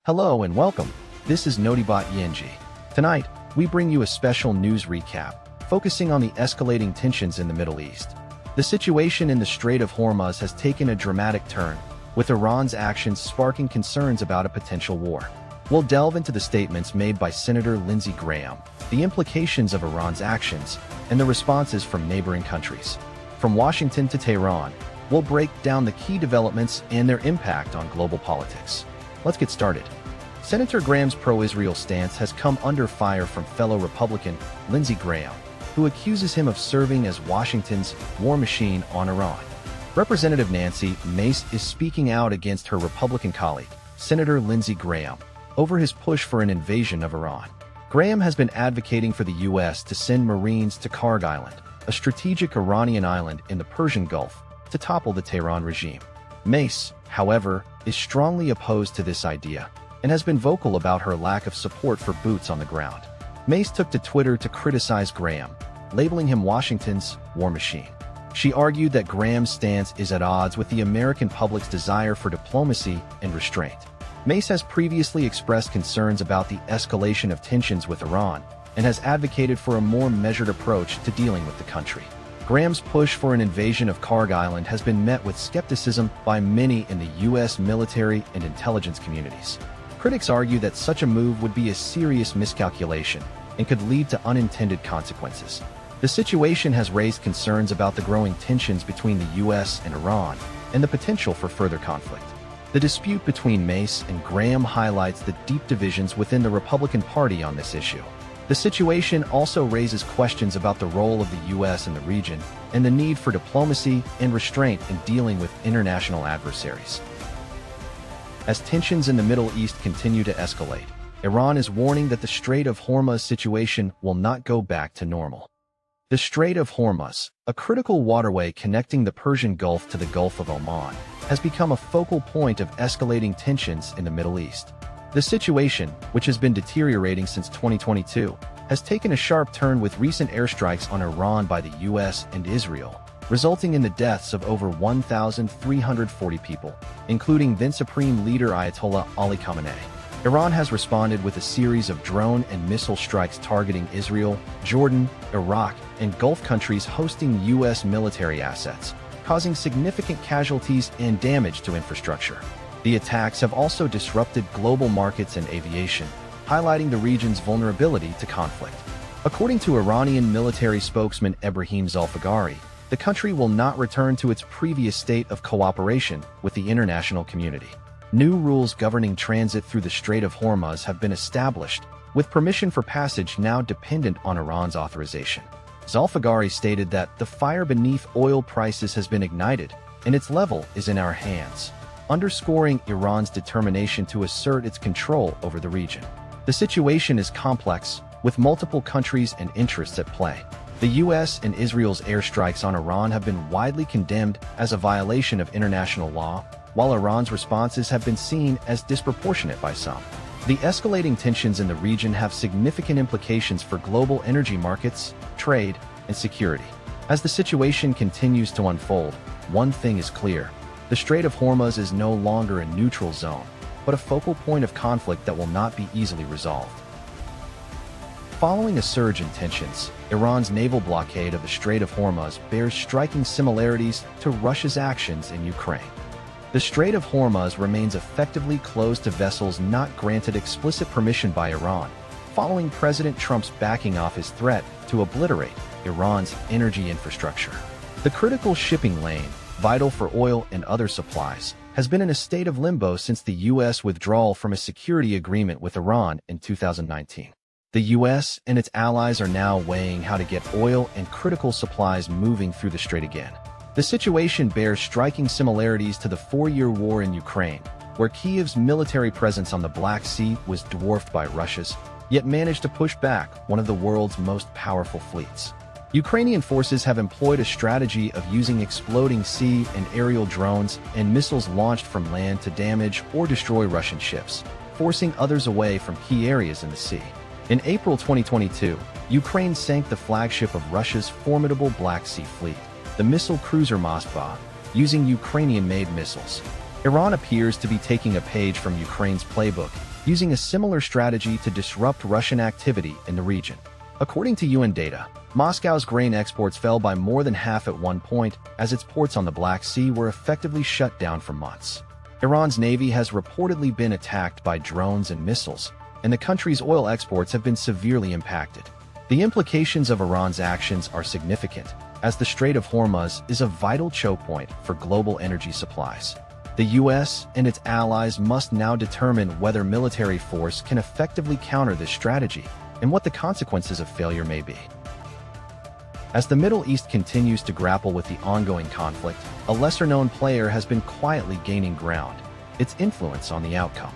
Hello and welcome. This is Notibot Yenji. Tonight, we bring you a special news recap, focusing on the escalating tensions in the Middle East. The situation in the Strait of Hormuz has taken a dramatic turn, with Iran's actions sparking concerns about a potential war. We'll delve into the statements made by Senator Lindsey Graham, the implications of Iran's actions, and the responses from neighboring countries. From Washington to Tehran, we'll break down the key developments and their impact on global politics. Let's get started. Senator Graham's pro-Israel stance has come under fire from fellow Republican Lindsey Graham, who accuses him of serving as Washington's war machine on Iran. Representative Nancy Mace is speaking out against her Republican colleague, Senator Lindsey Graham, over his push for an invasion of Iran. Graham has been advocating for the U.S. to send Marines to Karg Island, a strategic Iranian island in the Persian Gulf, to topple the Tehran regime. Mace, however, is strongly opposed to this idea and has been vocal about her lack of support for boots on the ground. Mace took to Twitter to criticize Graham, labeling him Washington's war machine. She argued that Graham's stance is at odds with the American public's desire for diplomacy and restraint. Mace has previously expressed concerns about the escalation of tensions with Iran and has advocated for a more measured approach to dealing with the country. Graham's push for an invasion of Karg Island has been met with skepticism by many in the U.S. military and intelligence communities. Critics argue that such a move would be a serious miscalculation and could lead to unintended consequences. The situation has raised concerns about the growing tensions between the U.S. and Iran and the potential for further conflict. The dispute between Mace and Graham highlights the deep divisions within the Republican Party on this issue. The situation also raises questions about the role of the U.S. in the region and the need for diplomacy and restraint in dealing with international adversaries. As tensions in the Middle East continue to escalate, Iran is warning that the Strait of Hormuz situation will not go back to normal. The Strait of Hormuz, a critical waterway connecting the Persian Gulf to the Gulf of Oman, has become a focal point of escalating tensions in the Middle East. The situation, which has been deteriorating since 2022, has taken a sharp turn with recent airstrikes on Iran by the U.S. and Israel, resulting in the deaths of over 1,340 people, including then Supreme Leader Ayatollah Ali Khamenei. Iran has responded with a series of drone and missile strikes targeting Israel, Jordan, Iraq, and Gulf countries hosting U.S. military assets, causing significant casualties and damage to infrastructure. The attacks have also disrupted global markets and aviation, highlighting the region's vulnerability to conflict. According to Iranian military spokesman Ebrahim Zolfagari, the country will not return to its previous state of cooperation with the international community. New rules governing transit through the Strait of Hormuz have been established, with permission for passage now dependent on Iran's authorization. Zolfagari stated that the fire beneath oil prices has been ignited, and its level is in our hands, underscoring Iran's determination to assert its control over the region. The situation is complex, with multiple countries and interests at play. The U.S. and Israel's airstrikes on Iran have been widely condemned as a violation of international law, while Iran's responses have been seen as disproportionate by some. The escalating tensions in the region have significant implications for global energy markets, trade, and security. As the situation continues to unfold, one thing is clear: the Strait of Hormuz is no longer a neutral zone, but a focal point of conflict that will not be easily resolved. Following a surge in tensions, Iran's naval blockade of the Strait of Hormuz bears striking similarities to Russia's actions in Ukraine. The Strait of Hormuz remains effectively closed to vessels not granted explicit permission by Iran, following President Trump's backing off his threat to obliterate Iran's energy infrastructure. The critical shipping lane, vital for oil and other supplies, has been in a state of limbo since the U.S. withdrawal from a security agreement with Iran in 2019. The U.S. and its allies are now weighing how to get oil and critical supplies moving through the strait again. The situation bears striking similarities to the four-year war in Ukraine, where Kyiv's military presence on the Black Sea was dwarfed by Russia's, yet managed to push back one of the world's most powerful fleets. Ukrainian forces have employed a strategy of using exploding sea and aerial drones and missiles launched from land to damage or destroy Russian ships, forcing others away from key areas in the sea. In April 2022, Ukraine sank the flagship of Russia's formidable Black Sea fleet, the missile cruiser Moskva, using Ukrainian-made missiles. Iran appears to be taking a page from Ukraine's playbook, using a similar strategy to disrupt Russian activity in the region. According to UN data, Moscow's grain exports fell by more than half at one point as its ports on the Black Sea were effectively shut down for months. Iran's navy has reportedly been attacked by drones and missiles, and the country's oil exports have been severely impacted. The implications of Iran's actions are significant, as the Strait of Hormuz is a vital choke point for global energy supplies. The U.S. and its allies must now determine whether military force can effectively counter this strategy and what the consequences of failure may be. As the Middle East continues to grapple with the ongoing conflict, a lesser-known player has been quietly gaining ground: its influence on the outcome.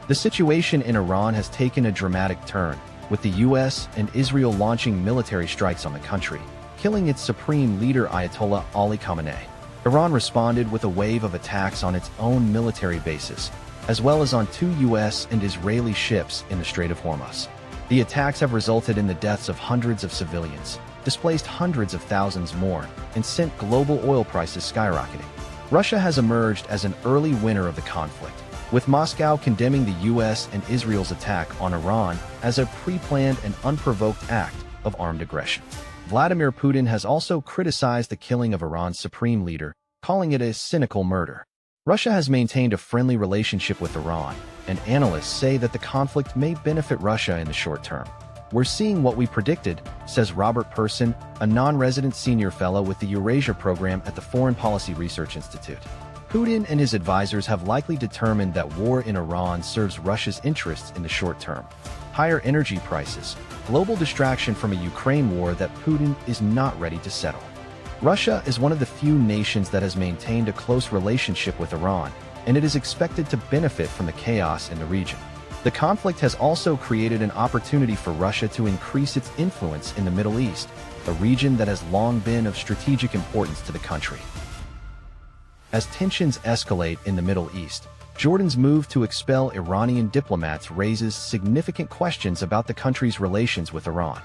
The situation in Iran has taken a dramatic turn, with the U.S. and Israel launching military strikes on the country, killing its supreme leader Ayatollah Ali Khamenei. Iran responded with a wave of attacks on its own military bases, as well as on 2 U.S. and Israeli ships in the Strait of Hormuz. The attacks have resulted in the deaths of hundreds of civilians, displaced hundreds of thousands more, and sent global oil prices skyrocketing. Russia has emerged as an early winner of the conflict, with Moscow condemning the U.S. and Israel's attack on Iran as a pre-planned and unprovoked act of armed aggression. Vladimir Putin has also criticized the killing of Iran's supreme leader, calling it a cynical murder. Russia has maintained a friendly relationship with Iran, and analysts say that the conflict may benefit Russia in the short term. "We're seeing what we predicted," says Robert Persson, a non-resident senior fellow with the Eurasia program at the Foreign Policy Research Institute. Putin and his advisors have likely determined that war in Iran serves Russia's interests in the short term. Higher energy prices, global distraction from a Ukraine war that Putin is not ready to settle. Russia is one of the few nations that has maintained a close relationship with Iran, and it is expected to benefit from the chaos in the region. The conflict has also created an opportunity for Russia to increase its influence in the Middle East, a region that has long been of strategic importance to the country. As tensions escalate in the Middle East, Jordan's move to expel Iranian diplomats raises significant questions about the country's relations with Iran.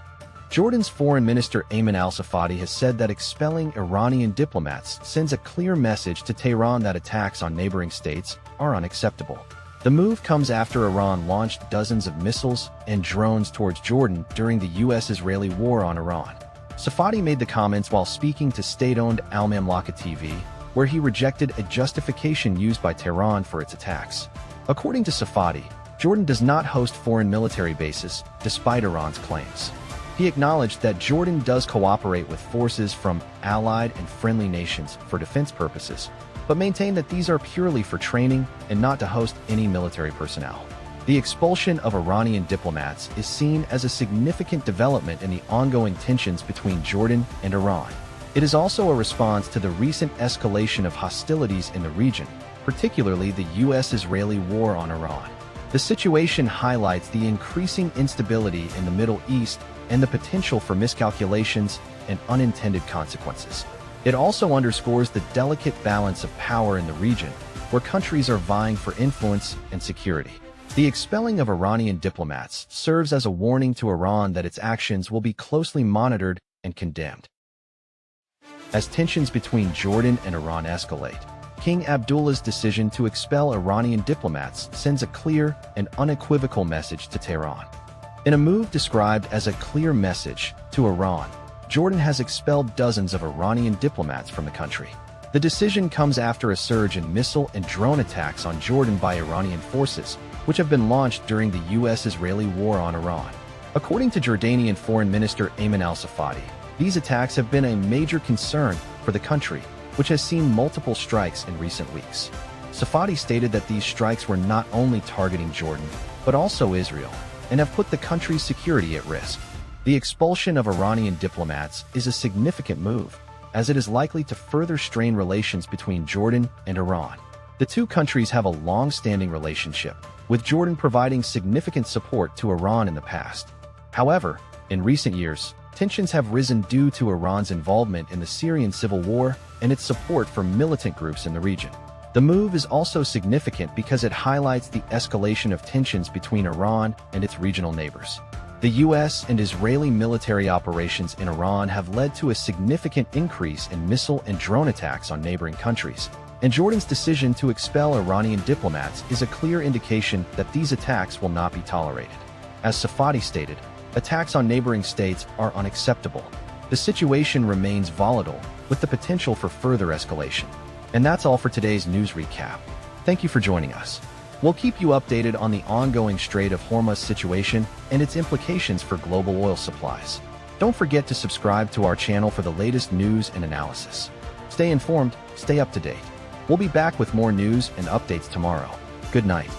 Jordan's Foreign Minister Ayman al-Safadi has said that expelling Iranian diplomats sends a clear message to Tehran that attacks on neighboring states are unacceptable. The move comes after Iran launched dozens of missiles and drones towards Jordan during the U.S.-Israeli war on Iran. Safadi made the comments while speaking to state-owned Al-Mamlaka TV, where he rejected a justification used by Tehran for its attacks. According to Safadi, Jordan does not host foreign military bases, despite Iran's claims. He acknowledged that Jordan does cooperate with forces from allied and friendly nations for defense purposes, but maintained that these are purely for training and not to host any military personnel. The expulsion of Iranian diplomats is seen as a significant development in the ongoing tensions between Jordan and Iran. It is also a response to the recent escalation of hostilities in the region, particularly the U.S.-Israeli war on Iran. The situation highlights the increasing instability in the Middle East and the potential for miscalculations and unintended consequences. It also underscores the delicate balance of power in the region, where countries are vying for influence and security. The expelling of Iranian diplomats serves as a warning to Iran that its actions will be closely monitored and condemned. As tensions between Jordan and Iran escalate, King Abdullah's decision to expel Iranian diplomats sends a clear and unequivocal message to Tehran. In a move described as a clear message to Iran, Jordan has expelled dozens of Iranian diplomats from the country. The decision comes after a surge in missile and drone attacks on Jordan by Iranian forces, which have been launched during the U.S.-Israeli war on Iran. According to Jordanian Foreign Minister Ayman al-Safadi, these attacks have been a major concern for the country, which has seen multiple strikes in recent weeks. Safadi stated that these strikes were not only targeting Jordan, but also Israel, and have put the country's security at risk. The expulsion of Iranian diplomats is a significant move, as it is likely to further strain relations between Jordan and Iran. The two countries have a long-standing relationship, with Jordan providing significant support to Iran in the past. However, in recent years, tensions have risen due to Iran's involvement in the Syrian civil war and its support for militant groups in the region. The move is also significant because it highlights the escalation of tensions between Iran and its regional neighbors. The U.S. and Israeli military operations in Iran have led to a significant increase in missile and drone attacks on neighboring countries, And Jordan's decision to expel Iranian diplomats is a clear indication that these attacks will not be tolerated. As Safadi stated, attacks on neighboring states are unacceptable. The situation remains volatile, with the potential for further escalation. And that's all for today's news recap. Thank you for joining us. We'll keep you updated on the ongoing Strait of Hormuz situation and its implications for global oil supplies. Don't forget to subscribe to our channel for the latest news and analysis. Stay informed, stay up to date. We'll be back with more news and updates tomorrow. Good night.